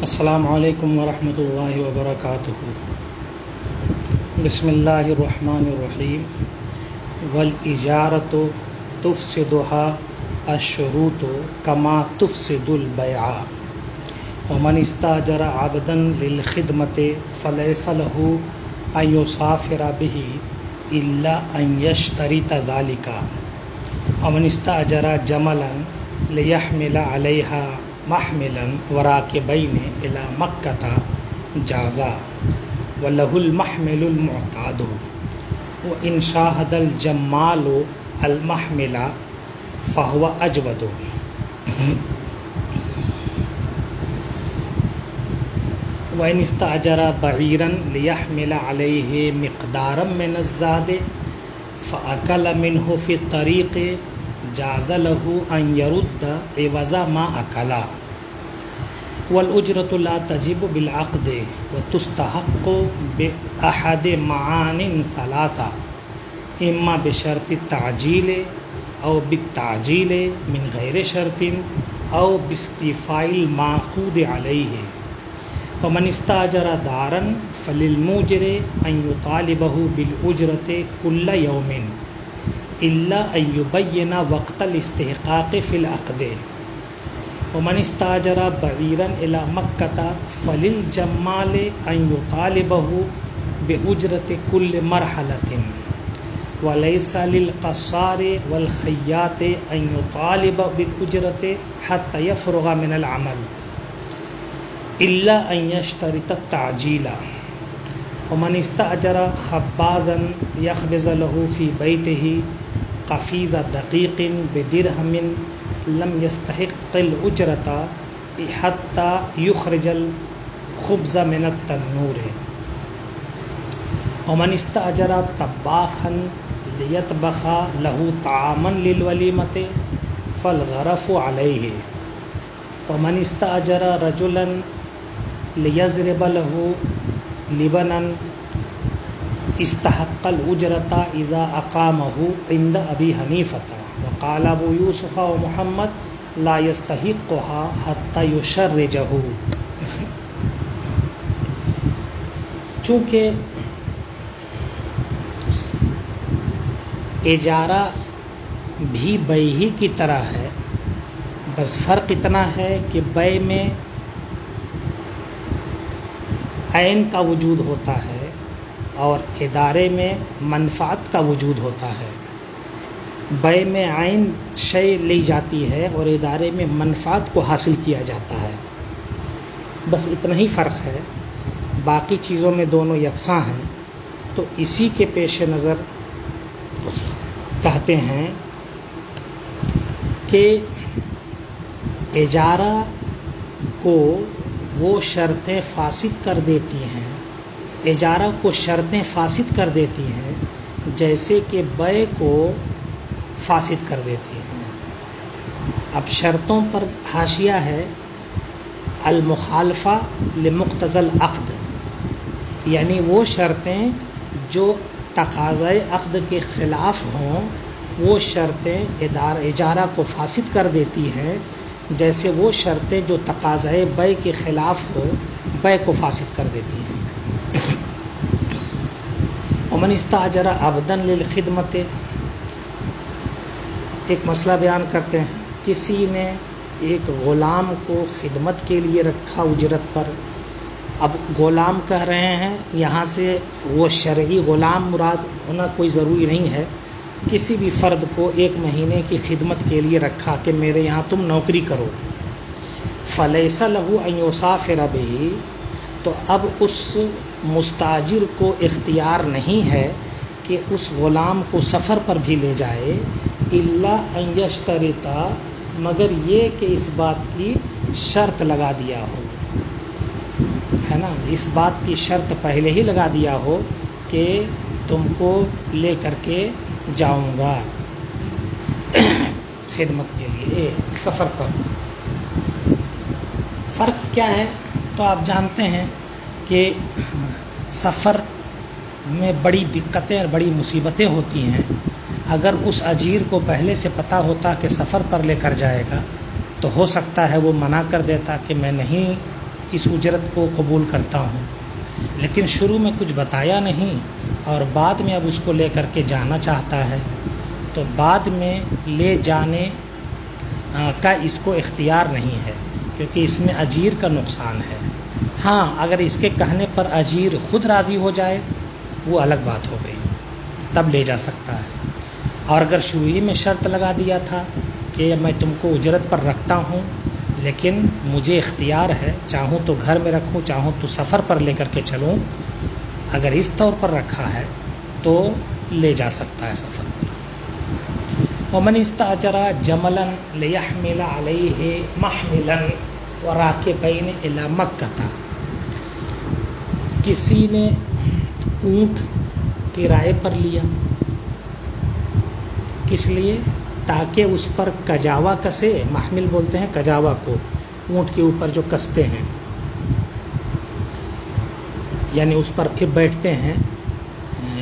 السلام علیکم ورحمۃ اللہ وبرکاتہ۔ بسم اللہ الرحمن الرحیم۔ والاجارۃ تفسدها الشروط کما تفسد البیع، ومن استاجر عبدا للخدمۃ فلیس له ان یسافر به الا ان یشترط ذلك، ومن استاجر جملا لیحمل علیها محملا وراکبین الی مکۃ جازا، وله المحمل المعتاد، وان شاهد الجمال المحمل فهو اجود، وان استاجر بعیرا لیحمل علیہ مقدارا من الزاد فاکل منه فی الطریق جاز له ان يرد عوض ما اکل، والاجرۃ لا تجب بالعقد وتستحق باحد معان ثلاثہ، اما بشرط التعجیل او بالتعجیل من غیر شرط او باستیفاء المعقود علیہ، ومن استاجر دارا فللموجر ان يطالبه بالاجرۃ كل یوم الا ان یبین وقت الاستحقاق فی العقد، ومن استاجر بعیرا الی مکۃ فللجمال ان یطالبه باجرۃ کل مرحلۃ، ولیس للقصار والخیاط ان یطالب بالاجرۃ حتی یفرغ من العمل الا ان یشترط التعجیل، ومن استاجر خبازا یخبز له فی بیته قفیز دقیق بدرہم لم یستحق الاجرۃ حتی یخرج الخبز من التنور، ومن استاجر طباخا لیطبخ له طعاما للولیمۃ فالغرف علیہ، ومن استاجر رجلا لیضرب له لبنا استحق الاجرۃ اذا اقامه عند ابی حنیفۃ، وقال ابو یوسف ومحمد لا یستحقها حتی یشرجہ۔ چونکہ اجارہ بھی بیع ہی کی طرح ہے، بس فرق اتنا ہے کہ بیع میں عین کا وجود ہوتا ہے اور ادارے میں منفعت کا وجود ہوتا ہے۔ بیع میں عین شے لی جاتی ہے اور ادارے میں منفعت کو حاصل کیا جاتا ہے، بس اتنا ہی فرق ہے، باقی چیزوں میں دونوں یکساں ہیں۔ تو اسی کے پیش نظر کہتے ہیں کہ اجارہ کو وہ شرطیں فاسد کر دیتی ہیں، اجارہ کو شرطیں فاسد کر دیتی ہیں جیسے کہ بیع کو فاسد کر دیتی ہیں۔ اب شرطوں پر حاشیہ ہے المخالفہ لمقتضی العقد، یعنی وہ شرطیں جو تقاضۂ عقد کے خلاف ہوں وہ شرطیں اجارہ کو فاسد کر دیتی ہیں، جیسے وہ شرطیں جو تقاضۂ بیع کے خلاف ہو بیع کو فاسد کر دیتی ہیں۔ ومن استاجر عبدا للخدمۃ، ایک مسئلہ بیان کرتے ہیں، کسی نے ایک غلام کو خدمت کے لیے رکھا اجرت پر۔ اب غلام کہہ رہے ہیں، یہاں سے وہ شرعی غلام مراد ہونا کوئی ضروری نہیں ہے، کسی بھی فرد کو 1 مہینے کی خدمت کے لیے رکھا کہ میرے یہاں تم نوکری کرو، فلیس لہ ان یسافر بہ، تو اب اس مستاجر کو اختیار نہیں ہے کہ اس غلام کو سفر پر بھی لے جائے، الا ان یشترط، مگر یہ کہ اس بات کی شرط لگا دیا ہو، ہے نا، اس بات کی شرط پہلے ہی لگا دیا ہو کہ تم کو لے کر کے جاؤں گا خدمت کے لیے سفر پر۔ فرق کیا ہے؟ تو آپ جانتے ہیں کہ سفر میں بڑی دقتیں اور بڑی مصیبتیں ہوتی ہیں۔ اگر اس اجیر کو پہلے سے پتہ ہوتا کہ سفر پر لے کر جائے گا تو ہو سکتا ہے وہ منع کر دیتا کہ میں نہیں اس اجرت کو قبول کرتا ہوں، لیکن شروع میں کچھ بتایا نہیں اور بعد میں اب اس کو لے کر کے جانا چاہتا ہے، تو بعد میں لے جانے کا اس کو اختیار نہیں ہے، کیونکہ اس میں اجیر کا نقصان ہے۔ ہاں، اگر اس کے کہنے پر اجیر خود راضی ہو جائے وہ الگ بات ہو گئی، تب لے جا سکتا ہے۔ اور اگر شروع ہی میں شرط لگا دیا تھا کہ میں تم کو اجرت پر رکھتا ہوں، لیکن مجھے اختیار ہے، چاہوں تو گھر میں رکھوں، چاہوں تو سفر پر لے کر کے چلوں، اگر اس طور پر رکھا ہے تو لے جا سکتا ہے سفر پر۔ ومن استاجر جملا لیحمل علیہ محملا وراکبین الی مکہ، کسی نے اونٹ کرائے پر لیا، کس لیے؟ تاکہ اس پر کجاوا کسے، محمل بولتے ہیں کجاوا کو، اونٹ کے اوپر جو کستے ہیں، یعنی اس پر پھر بیٹھتے ہیں،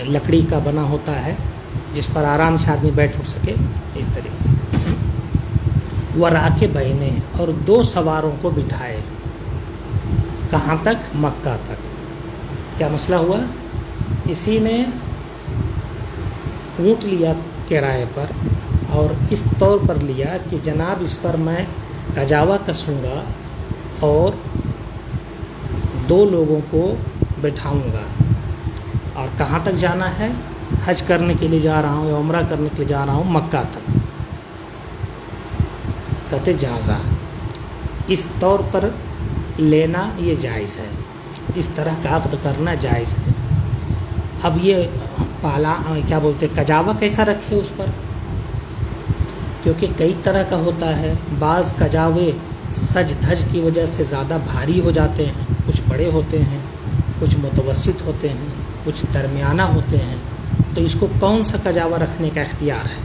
لکڑی کا بنا ہوتا ہے جس پر آرام سے آدمی بیٹھ اٹھ سکے، اس طریقے۔ وراکبین، اور 2 سواروں کو بٹھائے، کہاں تک؟ مکہ تک۔ کیا مسئلہ ہوا؟ کسی نے اونٹ لیا کرائے پر اور اس طور پر لیا کہ جناب اس پر میں کجاوا کسوں گا اور 2 لوگوں کو بٹھاؤں گا، اور کہاں تک جانا ہے؟ حج کرنے کے لیے جا رہا ہوں یا عمرہ کرنے کے لیے جا رہا ہوں، مکہ تک۔ کہتے جازا، اس طور پر لینا یہ جائز ہے، اس طرح کا عقد کرنا جائز ہے۔ اب یہ کیا بولتے کجاوا کیسا رکھے اس پر؟ کیونکہ کئی طرح کا ہوتا ہے، بعض کجاوے سج دھج کی وجہ سے زیادہ بھاری ہو جاتے ہیں، کچھ بڑے ہوتے ہیں، کچھ متوسط ہوتے ہیں، کچھ درمیانہ ہوتے ہیں، تو اس کو کون سا کجاوا رکھنے کا اختیار ہے؟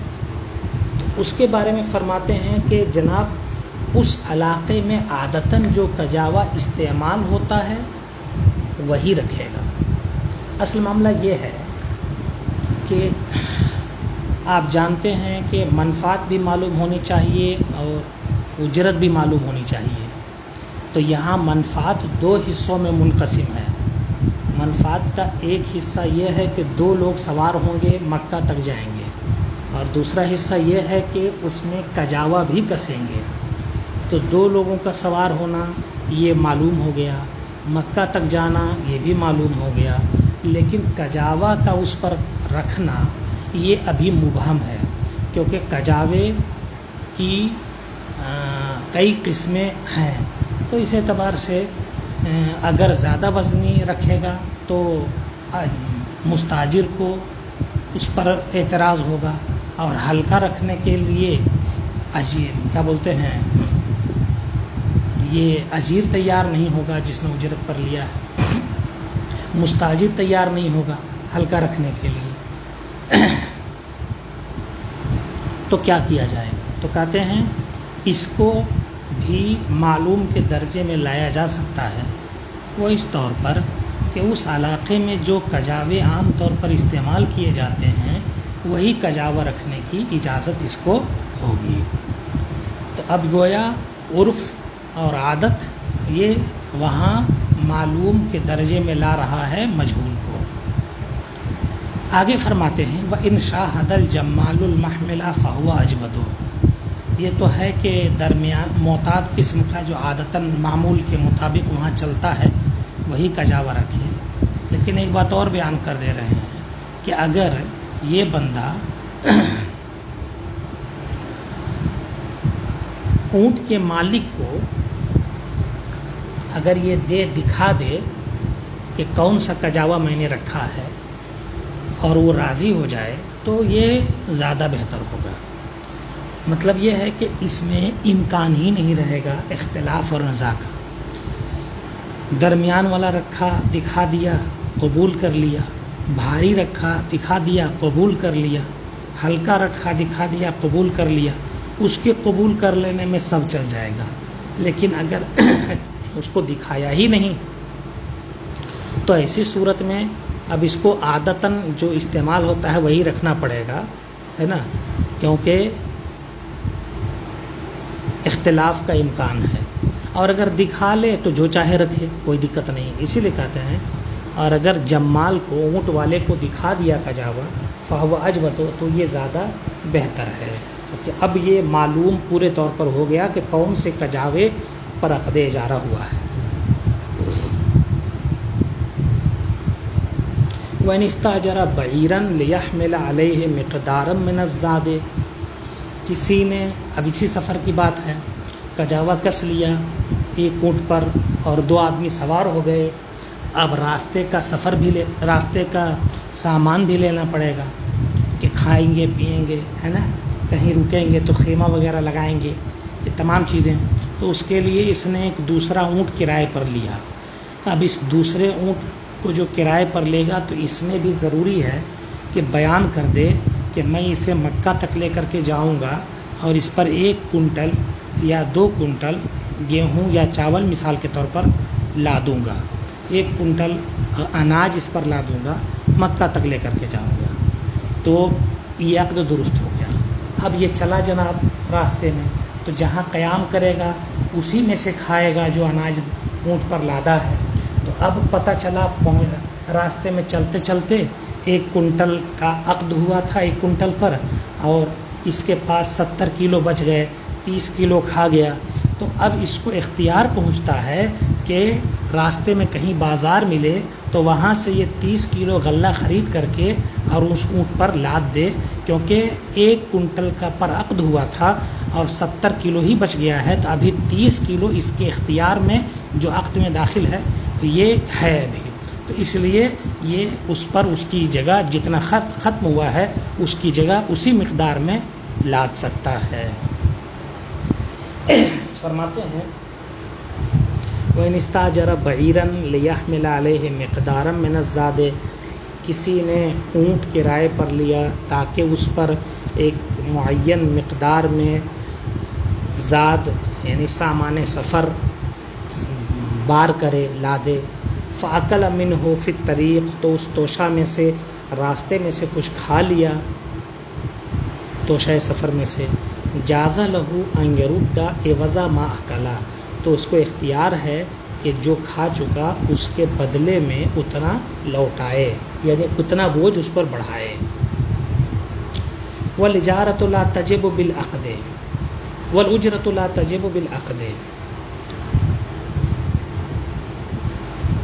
تو اس کے بارے میں فرماتے ہیں کہ جناب اس علاقے میں عادتاً جو کجاوا استعمال ہوتا ہے وہی رکھے گا۔ اصل معاملہ یہ ہے کہ آپ جانتے ہیں کہ منفعت بھی معلوم ہونی چاہیے اور اجرت بھی معلوم ہونی چاہیے، تو یہاں منفعت 2 حصوں میں منقسم ہے۔ منفعت کا ایک حصہ یہ ہے کہ 2 لوگ سوار ہوں گے، مکہ تک جائیں گے، اور دوسرا حصہ یہ ہے کہ اس میں کجاوا بھی کسیں گے۔ تو 2 لوگوں کا سوار ہونا یہ معلوم ہو گیا، مکہ تک جانا یہ بھی معلوم ہو گیا، لیکن کجاوا کا اس پر رکھنا یہ ابھی مبہم ہے، کیونکہ کجاوے کی کئی قسمیں ہیں، تو اس اعتبار سے اگر زیادہ وزنی رکھے گا تو مستاجر کو اس پر اعتراض ہوگا، اور ہلکا رکھنے کے لیے کیا بولتے ہیں یہ اجیر تیار نہیں ہوگا جس نے اجرت پر لیا ہے، مستاجر تیار نہیں ہوگا ہلکا رکھنے کے لیے، تو کیا کیا جائے گا؟ تو کہتے ہیں اس کو بھی معلوم کے درجے میں لایا جا سکتا ہے، وہ اس طور پر کہ اس علاقے میں جو کجاوے عام طور پر استعمال کیے جاتے ہیں وہی کجاوا رکھنے کی اجازت اس کو ہوگی۔ تو اب گویا عرف اور عادت یہ وہاں معلوم کے درجے میں لا رہا ہے مجہول کو۔ آگے فرماتے ہیں وَإِنْ شَاهَدَ الْجَمَّالُ الْمَحْمِلَ فَهُوَ أَجْوَدُ، یہ تو ہے کہ درمیان معتاد قسم کا جو عادتاً معمول کے مطابق وہاں چلتا ہے وہی کجاوا رکھے، لیکن ایک بات اور بیان کر دے رہے ہیں کہ اگر یہ بندہ اونٹ کے مالک کو اگر یہ دکھا دے کہ کون سا کجاوا میں نے رکھا ہے اور وہ راضی ہو جائے تو یہ زیادہ بہتر ہوگا۔ مطلب یہ ہے کہ اس میں امکان ہی نہیں رہے گا اختلاف اور نزاع کا۔ درمیان والا رکھا، دکھا دیا، قبول کر لیا، بھاری رکھا، دکھا دیا، قبول کر لیا، ہلکا رکھا، دکھا دیا، قبول کر لیا، اس کے قبول کر لینے میں سب چل جائے گا، لیکن اگر اس کو دکھایا ہی نہیں تو ایسی صورت میں اب اس کو عادتاً جو استعمال ہوتا ہے وہی رکھنا پڑے گا، ہے نا، کیونکہ اختلاف کا امکان ہے، اور اگر دکھا لے تو جو چاہے رکھے، کوئی دقت نہیں، اسی لیے کہتے ہیں اور اگر جمال کو اونٹ والے کو دکھا دیا کجاوا فہو اجود، تو یہ زیادہ بہتر ہے، کیونکہ اب یہ معلوم پورے طور پر ہو گیا کہ کون سے کجاوے پر عقد اجارہ ہوا ہے۔ وَإِنِ اسْتَأْجَرَ بَعِيرًا لِيَحْمِلَ عَلَيْهِ مِقْدَارًا مِنَ الزَّادِ، کسی نے، اب اسی سفر کی بات ہے، کجاوا کس لیا ایک اونٹ پر اور 2 آدمی سوار ہو گئے، اب راستے کا سفر بھی راستے کا سامان بھی لینا پڑے گا کہ کھائیں گے پئیں گے، ہے نا، کہیں رکیں گے تو خیمہ وغیرہ لگائیں گے، یہ تمام چیزیں، تو اس کے لیے اس نے ایک دوسرا اونٹ کرائے پر لیا۔ اب اس دوسرے اونٹ کو جو کرائے پر لے گا تو اس میں بھی ضروری ہے کہ بیان کر دے کہ میں اسے مکہ تک لے کر کے جاؤں گا اور اس پر 1 کنٹل یا 2 کنٹل گیہوں یا چاول مثال کے طور پر لا دوں گا، 1 کنٹل اناج اس پر لا دوں گا، مکہ تک لے کر کے جاؤں گا، تو یہ عقد درست ہو گیا۔ اب یہ چلا جناب راستے میں، تو جہاں قیام کرے گا اسی میں سے کھائے گا جو اناج اونٹ پر لادا ہے، تو اب پتہ چلا راستے میں چلتے چلتے 1 کنٹل کا عقد ہوا تھا 1 کنٹل پر، اور اس کے پاس 70 کلو بچ گئے، 30 کلو کھا گیا، تو اب اس کو اختیار پہنچتا ہے کہ راستے میں کہیں بازار ملے تو وہاں سے یہ 30 کلو غلہ خرید کر کے اور اس اونٹ پر لاد دے، کیونکہ 1 کنٹل کا پر عقد ہوا تھا اور 70 کلو ہی بچ گیا ہے، تو ابھی 30 کلو اس کے اختیار میں جو عقد میں داخل ہے یہ ہے ابھی، تو اس لیے یہ اس پر اس کی جگہ جتنا ختم ہوا ہے اس کی جگہ اسی مقدار میں لاد سکتا ہے۔ فرماتے ہیں وَإِنِ اسْتَأْجَرَ بَعِيرًا لِيَحْمِلَ عَلَيْهِ مِقْدَارًا مِنَ الزَّادِ، کسی نے اونٹ کرائے پر لیا تاکہ اس پر ایک معین مقدار میں زاد یعنی سامان سفر بار کرے، لادے، فَأَكَلَ مِنْهُ فِي الطَّرِيقِ، تو اس توشہ میں سے راستے میں سے کچھ کھا لیا، توشہ سفر میں سے، جَازَ لَهُ أَنْ يَرُدَّ عِوَضَ مَا أَكَلَ، تو اس کو اختیار ہے کہ جو کھا چکا اس کے بدلے میں اتنا لوٹائے، یعنی اتنا بوجھ اس پر بڑھائے۔ وَالْإِجَارَةُ لَا تَجِبُ بِالْعَقْدِ وَالْأُجْرَةُ لَا تَجِبُ بِالْعَقْدِ،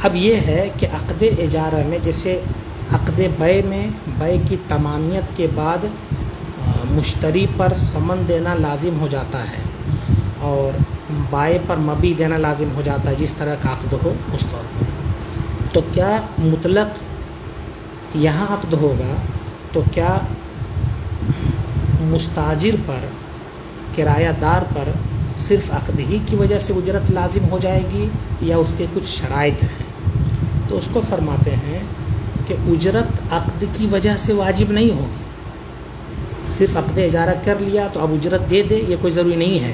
اب یہ ہے کہ عقد اجارہ میں جیسے عقد بیع میں بیع کی تمامیت کے بعد مشتری پر ثمن دینا لازم ہو جاتا ہے اور بائع پر مبیع دینا لازم ہو جاتا ہے، جس طرح کا عقد ہو اس طور پر، تو کیا مطلق یہاں عقد ہوگا تو کیا مستاجر پر، کرایہ دار پر صرف عقد ہی کی وجہ سے اجرت لازم ہو جائے گی یا اس کے کچھ شرائط ہیں؟ تو اس کو فرماتے ہیں کہ اجرت عقد کی وجہ سے واجب نہیں ہوگی، صرف عقد اجارہ کر لیا تو اب اجرت دے دے، یہ کوئی ضروری نہیں ہے۔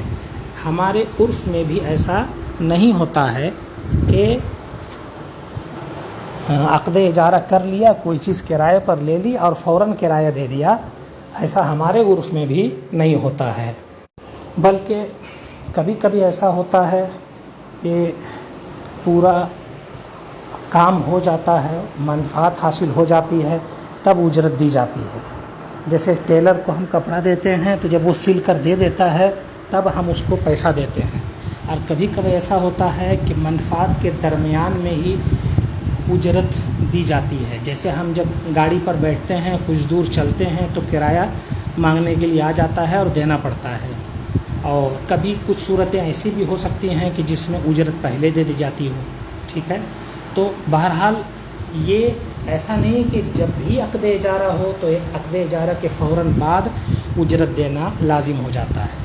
ہمارے عرف میں بھی ایسا نہیں ہوتا ہے کہ عقد اجارہ کر لیا، کوئی چیز کرائے پر لے لی اور فوراً کرایہ دے دیا، ایسا ہمارے عرف میں بھی نہیں ہوتا ہے، بلکہ کبھی کبھی ایسا ہوتا ہے کہ پورا کام ہو جاتا ہے، منفعت حاصل ہو جاتی ہے، تب اجرت دی جاتی ہے۔ جیسے ٹیلر کو ہم کپڑا دیتے ہیں تو جب وہ سل کر دے دیتا ہے تب ہم اس کو پیسہ دیتے ہیں، اور کبھی کبھی ایسا ہوتا ہے کہ منفعت کے درمیان میں ہی اجرت دی جاتی ہے، جیسے ہم جب گاڑی پر بیٹھتے ہیں کچھ دور چلتے ہیں تو کرایہ مانگنے کے لیے آ جاتا ہے اور دینا پڑتا ہے، اور کبھی کچھ صورتیں ایسی بھی ہو سکتی ہیں کہ جس میں اجرت پہلے دے دی جاتی ہو، ٹھیک ہے۔ تو بہرحال یہ ایسا نہیں کہ جب بھی عقد اجارہ ہو تو ایک عقد اجارہ کے فوراً بعد اجرت دینا لازم ہو جاتا ہے۔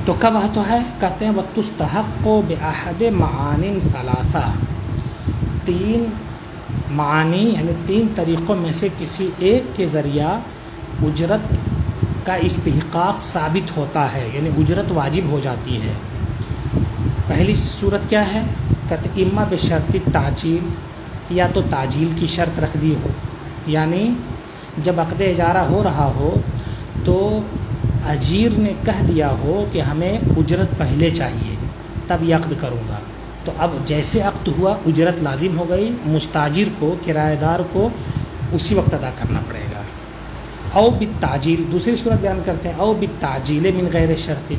تو کب تو ہے، کہتے ہیں وَتُسْتَحَقُّ بِأَحَدِ مَعَانٍ ثَلَاثَةٍ، 3 معانی یعنی 3 طریقوں میں سے کسی ایک کے ذریعہ اجرت کا استحقاق ثابت ہوتا ہے، یعنی اجرت واجب ہو جاتی ہے۔ پہلی صورت کیا ہے، کہتے اما بشرط تعجیل، یا تو تعجیل کی شرط رکھ دی ہو، یعنی جب عقد اجارہ ہو رہا ہو تو اجیر نے کہہ دیا ہو کہ ہمیں اجرت پہلے چاہیے تب یہ عقد کروں گا، تو اب جیسے عقد ہوا اجرت لازم ہو گئی، مستاجر کو، کرایہ دار کو اسی وقت ادا کرنا پڑے گا۔ او بالتعجیل، دوسری صورت بیان کرتے ہیں، او بالتعجیل من غیر شرط،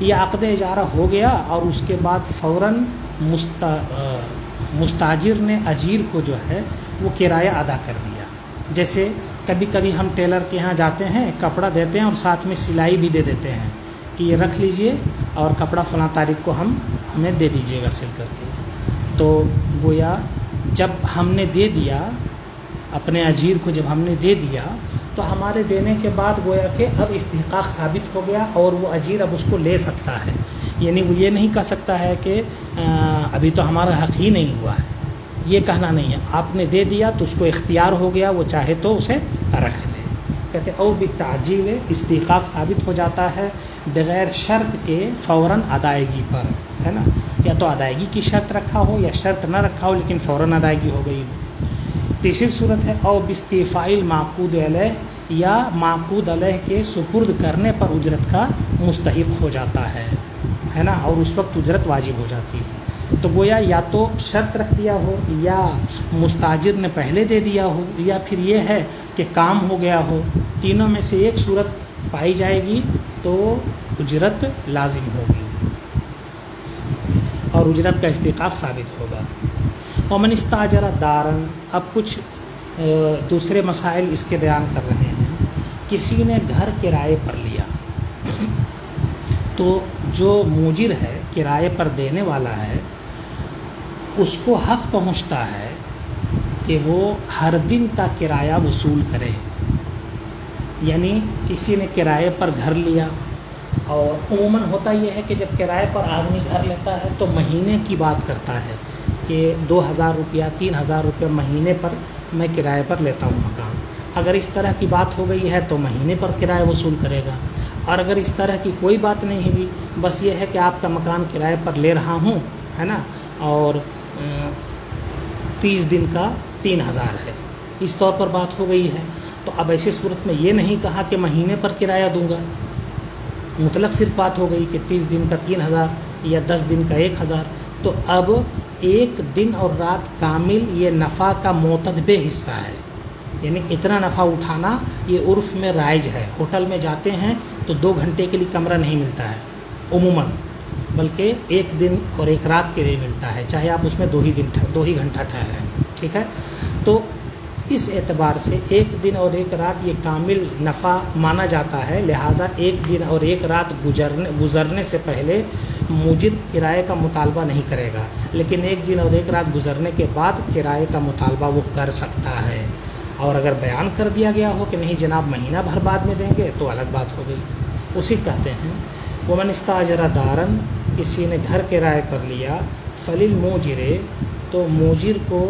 یہ عقد اجارہ ہو گیا اور اس کے بعد فوراً مستاجر نے اجیر کو جو ہے وہ کرایہ ادا کر دیا۔ جیسے کبھی کبھی ہم ٹیلر کے ہاں جاتے ہیں، کپڑا دیتے ہیں اور ساتھ میں سلائی بھی دے دیتے ہیں کہ یہ رکھ لیجئے اور کپڑا فلاں تاریخ کو ہمیں دے دیجیے گا سل کر کے۔ تو گویا جب ہم نے دے دیا اپنے اجیر کو، جب ہم نے دے دیا تو ہمارے دینے کے بعد گویا کہ اب استحقاق ثابت ہو گیا اور وہ اجیر اب اس کو لے سکتا ہے، یعنی وہ یہ نہیں کہہ سکتا ہے کہ ابھی تو ہمارا حق ہی نہیں ہوا ہے، یہ کہنا نہیں ہے، آپ نے دے دیا تو اس کو اختیار ہو گیا، وہ چاہے تو اسے رکھ لے۔ کہتے او بالتعجیل، استحقاق ثابت ہو جاتا ہے بغیر شرط کے فوراً ادائیگی پر، ہے نا، یا تو ادائیگی کی شرط رکھا ہو یا شرط نہ رکھا ہو لیکن فوراً ادائیگی ہو گئی ہو۔ تیسری صورت ہے او باستیفاء المعقود علیہ، یا معقود علیہ کے سپرد کرنے پر اجرت کا مستحق ہو جاتا ہے نا، اور اس وقت اجرت واجب ہو جاتی ہے۔ تو گویا یا تو شرط رکھ دیا ہو، یا مستاجر نے پہلے دے دیا ہو، یا پھر یہ ہے کہ کام ہو گیا ہو، تینوں میں سے ایک صورت پائی جائے گی تو اجرت لازم ہوگی اور اجرت کا استحقاق ثابت ہوگا۔ ومن استاجر دارن، اب کچھ دوسرے مسائل اس کے بیان کر رہے ہیں۔ کسی نے گھر کرائے پر لیا تو جو موجر ہے، کرائے پر دینے والا ہے، اس کو حق پہنچتا ہے کہ وہ ہر دن کا کرایہ وصول کرے۔ یعنی کسی نے کرائے پر گھر لیا، اور عموماً ہوتا یہ ہے کہ جب کرائے پر آدمی گھر لیتا ہے تو مہینے کی بات کرتا ہے کہ 2000 روپیہ 3000 روپیہ مہینے پر میں کرائے پر لیتا ہوں مکان۔ اگر اس طرح کی بات ہو گئی ہے تو مہینے پر کرایہ وصول کرے گا، اور اگر اس طرح کی کوئی بات نہیں ہوئی، بس یہ ہے کہ آپ کا مکان کرائے پر لے رہا ہوں، ہے نا، اور 30 دن کا 3000 ہے، اس طور پر بات ہو گئی ہے، تو اب ایسی صورت میں یہ نہیں کہا کہ مہینے پر کرایہ دوں گا، مطلق صرف بات ہو گئی کہ 30 دن کا 3000 یا 10 دن کا 1000۔ تو اب ایک دن اور رات کامل یہ نفع کا معتدب حصہ ہے، یعنی اتنا نفع اٹھانا یہ عرف میں رائج ہے۔ ہوٹل میں جاتے ہیں تو 2 گھنٹے کے لیے کمرہ نہیں ملتا ہے عموماً، بلکہ 1 دن اور 1 رات کے لیے ملتا ہے، چاہے آپ اس میں 2 ہی گھنٹہ ٹھہریں، ٹھیک ہے۔ تو اس اعتبار سے 1 دن اور 1 رات یہ کامل نفع مانا جاتا ہے، لہٰذا 1 دن اور 1 رات گزرنے سے پہلے موجر کرائے کا مطالبہ نہیں کرے گا، لیکن 1 دن اور 1 رات گزرنے کے بعد کرائے کا مطالبہ وہ کر سکتا ہے۔ اور اگر بیان کر دیا گیا ہو کہ نہیں جناب مہینہ بھر بعد میں دیں گے تو الگ بات ہو گئی، اسی کہتے ہیں ومن استاجر دارن، کسی نے گھر کرائے پر لیا، فللموجر، تو موجر کو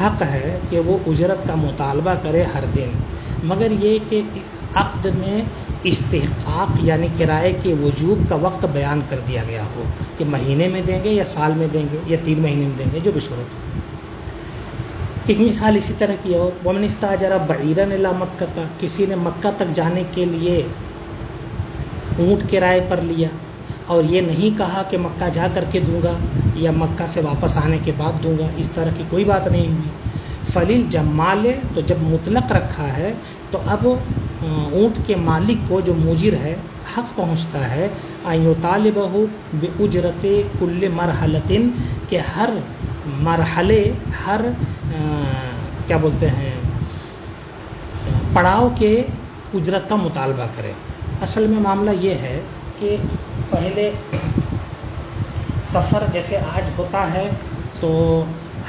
حق ہے کہ وہ اجرت کا مطالبہ کرے ہر دن، مگر یہ کہ عقد میں استحقاق یعنی کرائے کے وجوب کا وقت بیان کر دیا گیا ہو کہ مہینے میں دیں گے یا سال میں دیں گے یا 3 مہینے میں دیں گے، جو بھی صورت ہو۔ ایک مثال اسی طرح کی اور ومن استاجر بعیرا الی مکہ، کسی نے مکہ تک جانے کے لیے اونٹ کرائے پر لیا اور یہ نہیں کہا کہ مکہ جا کر کے دوں گا یا مکہ سے واپس آنے کے بعد دوں گا، اس طرح کی کوئی بات نہیں ہوئی۔ فلیل جمال، تو جب مطلق رکھا ہے تو اب اونٹ کے مالک کو جو موجر ہے حق پہنچتا ہے ان یطالبہ باجرت کل مرحلۃ، کہ ہر مرحلے، ہر کیا بولتے ہیں پڑاؤ کے اجرت کا مطالبہ کرے۔ اصل میں معاملہ یہ ہے کہ پہلے سفر جیسے آج ہوتا ہے تو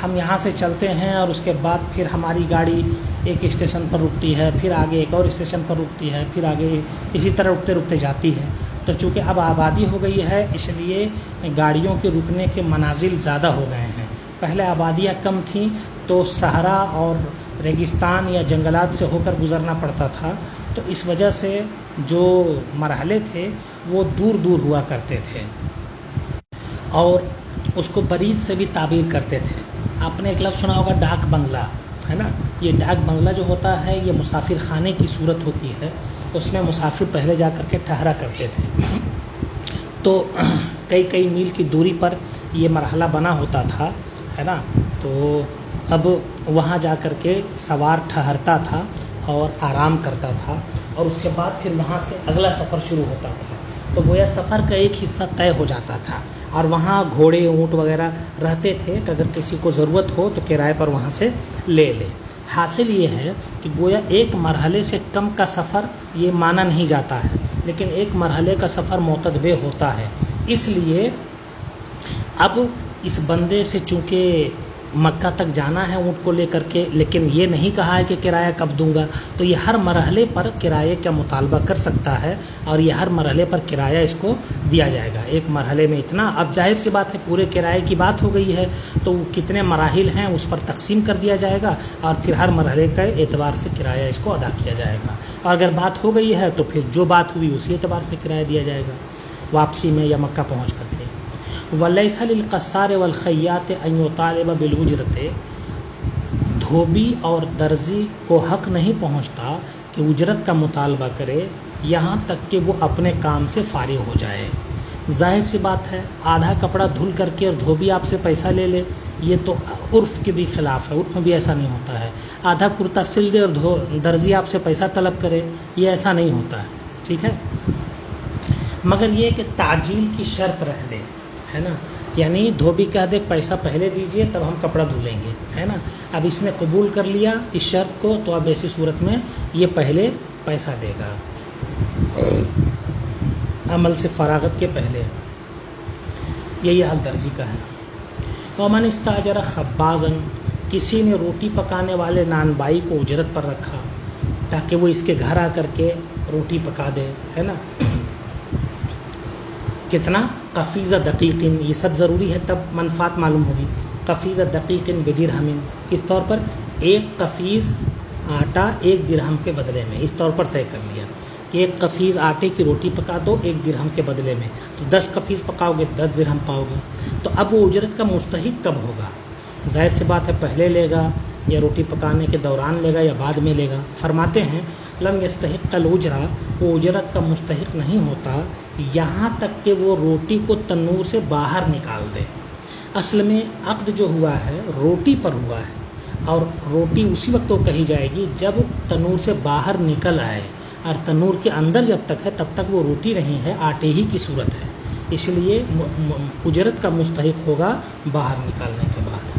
ہم یہاں سے چلتے ہیں اور اس کے بعد پھر ہماری گاڑی ایک اسٹیشن پر رکتی ہے، پھر آگے ایک اور اسٹیشن پر رکتی ہے، پھر آگے اسی طرح رکتے رکتے جاتی ہے۔ تو چونکہ اب آبادی ہو گئی ہے اس لیے گاڑیوں کے رکنے کے منازل زیادہ ہو گئے ہیں، پہلے آبادیاں کم تھیں تو صحرا اور ریگستان یا جنگلات سے ہو کر گزرنا پڑتا تھا، تو اس وجہ سے جو مرحلے تھے وہ دور دور ہوا کرتے تھے اور اس کو برید سے بھی تعبیر کرتے تھے۔ آپ نے ایک لفظ سنا ہوگا ڈاک بنگلہ، ہے نا. یہ ڈاک بنگلہ جو ہوتا ہے یہ مسافر خانے کی صورت ہوتی ہے. اس میں مسافر پہلے جا کر کے ٹھہرا کرتے تھے. تو کئی میل کی دوری پر یہ مرحلہ بنا ہوتا تھا, ہے نا. تو اب وہاں جا کر کے سوار ٹھہرتا تھا اور آرام کرتا تھا, اور اس کے بعد پھر وہاں سے اگلا سفر شروع ہوتا تھا. تو گویا سفر کا ایک حصہ طے ہو جاتا تھا, اور وہاں گھوڑے اونٹ وغیرہ رہتے تھے کہ اگر کسی کو ضرورت ہو تو کرائے پر وہاں سے لے لے. حاصل یہ ہے کہ گویا ایک مرحلے سے کم کا سفر یہ مانا نہیں جاتا ہے, لیکن ایک مرحلے کا سفر معتدبے ہوتا ہے. اس لیے اب اس بندے سے چونکہ مکہ تک جانا ہے اونٹ کو لے کر کے, لیکن یہ نہیں کہا ہے کہ کرایہ کب دوں گا, تو یہ ہر مرحلے پر کرایے کا مطالبہ کر سکتا ہے, اور یہ ہر مرحلے پر کرایہ اس کو دیا جائے گا. ایک مرحلے میں اتنا, اب ظاہر سی بات ہے پورے کرائے کی بات ہو گئی ہے, تو وہ کتنے مراحل ہیں اس پر تقسیم کر دیا جائے گا, اور پھر ہر مرحلے کے اعتبار سے کرایہ اس کو ادا کیا جائے گا. اور اگر بات ہو گئی ہے تو پھر جو بات ہوئی اسی اعتبار سے کرایہ دیا جائے گا واپسی میں یا مکہ پہنچ کر کے. وَلَيْسَ لِلْقَصَّارِ وَالْخَيَّاطِ أَن يُطَالِبَ بِالْأُجْرَةِ, دھوبی اور درزی کو حق نہیں پہنچتا کہ اجرت کا مطالبہ کرے یہاں تک کہ وہ اپنے کام سے فارغ ہو جائے. ظاہر سی بات ہے آدھا کپڑا دھل کر کے اور دھوبی آپ سے پیسہ لے لے, یہ تو عرف کے بھی خلاف ہے. عرف میں بھی ایسا نہیں ہوتا ہے. آدھا کرتا سل دے اور درزی آپ سے پیسہ طلب کرے, یہ ایسا نہیں ہوتا ہے. ٹھیک ہے, مگر یہ کہ تعجیل کی شرط رہ دے, ہے نا. یعنی دھوبی کہہ دے پیسہ پہلے دیجئے تب ہم کپڑا دھلیں گے, ہے نا. اب اس نے قبول کر لیا اس شرط کو, تو اب ایسی صورت میں یہ پہلے پیسہ دے گا عمل سے فراغت کے پہلے. یہی حال درزی کا ہے. ومن استاجر خبازا, کسی نے روٹی پکانے والے نان بائی کو اجرت پر رکھا تاکہ وہ اس کے گھر آ کر کے روٹی پکا دے, ہے نا. کتنا قفیزہ دقیقن, یہ سب ضروری ہے تب منفعت معلوم ہوگی. قفیزہ دقیقن بدرہم, کس طور پر, ایک قفیز آٹا ایک درہم کے بدلے میں, اس طور پر طے کر لیا کہ ایک قفیز آٹے کی روٹی پکا دو ایک درہم کے بدلے میں, تو 10 قفیز پکاؤ گے 10 درہم پاؤ گے. تو اب وہ اجرت کا مستحق کب ہوگا؟ ظاہر سی بات ہے پہلے لے گا یا روٹی پکانے کے دوران لے گا یا بعد میں لے گا. فرماتے ہیں لم یستحق الاجرہ, وہ اجرت کا مستحق نہیں ہوتا یہاں تک کہ وہ روٹی کو تنور سے باہر نکال دے. اصل میں عقد جو ہوا ہے روٹی پر ہوا ہے, اور روٹی اسی وقت تو کہی جائے گی جب تنور سے باہر نکل آئے, اور تنور کے اندر جب تک ہے تب تک وہ روٹی نہیں ہے, آٹے ہی کی صورت ہے. اس لیے اجرت کا مستحق ہوگا باہر نکالنے کے بعد.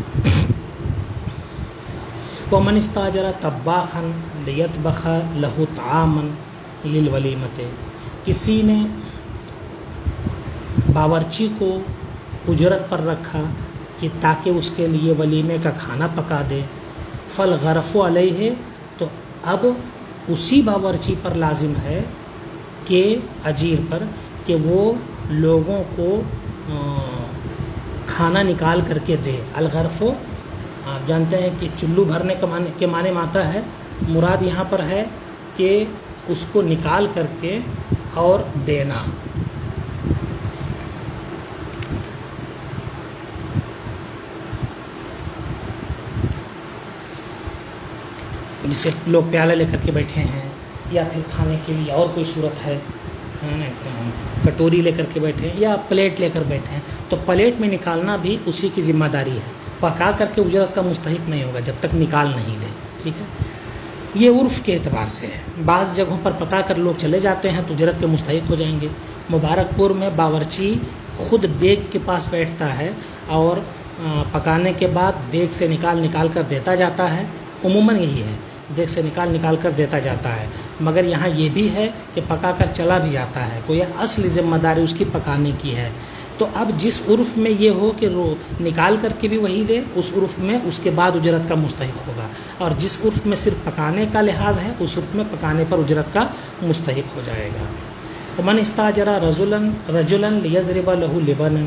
ومن استاجر طباخا لیطبخ له طعاما للولیمۃ, کسی نے باورچی کو اجرت پر رکھا کہ تاکہ اس کے لیے ولیمے کا کھانا پکا دے. فالغرف علیہ, تو اب اسی باورچی پر لازم ہے کہ اجیر پر کہ وہ لوگوں کو کھانا نکال کر کے دے. الغرف آپ جانتے ہیں کہ چلو بھرنے کے معنی میں آتا ہے, مراد یہاں پر ہے کہ اس کو نکال کر کے اور دینا. جسے لوگ پیالہ لے کر کے بیٹھے ہیں, یا پھر کھانے کے لیے اور کوئی صورت ہے, کٹوری لے کر کے بیٹھے ہیں یا پلیٹ لے کر بیٹھے ہیں, تو پلیٹ میں نکالنا بھی اسی کی ذمہ داری ہے. پکا کر کے اجرت کا مستحق نہیں ہوگا جب تک نکال نہیں دے. ٹھیک ہے, یہ عرف کے اعتبار سے ہے. بعض جگہوں پر پکا کر لوگ چلے جاتے ہیں تو اجرت کے مستحق ہو جائیں گے. مبارک پور میں باورچی خود دیگ کے پاس بیٹھتا ہے اور پکانے کے بعد دیگ سے نکال کر دیتا جاتا ہے. عموماً یہی ہے, دیگ سے نکال کر دیتا جاتا ہے. مگر یہاں یہ بھی ہے کہ پکا کر چلا بھی جاتا ہے, کوئی اصل ذمہ داری اس کی پکانے کی ہے. تو اب جس عرف میں یہ ہو کہ نکال کر کے بھی وہی دے, اس عرف میں اس کے بعد اجرت کا مستحق ہوگا. اور جس عرف میں صرف پکانے کا لحاظ ہے اس عرف میں پکانے پر اجرت کا مستحق ہو جائے گا. ومن استاجر رجلا لیضرب له لبنا,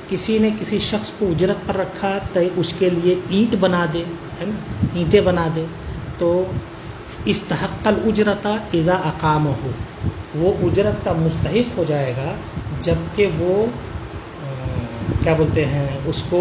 کسی نے کسی شخص کو اجرت پر رکھا تو اس کے لیے اینٹ بنا دے, ہے نا, اینٹیں بنا دے, تو استحق الاجرت اذا اقامہ, وہ اجرت کا مستحق ہو جائے گا جب کہ وہ کیا بولتے ہیں اس کو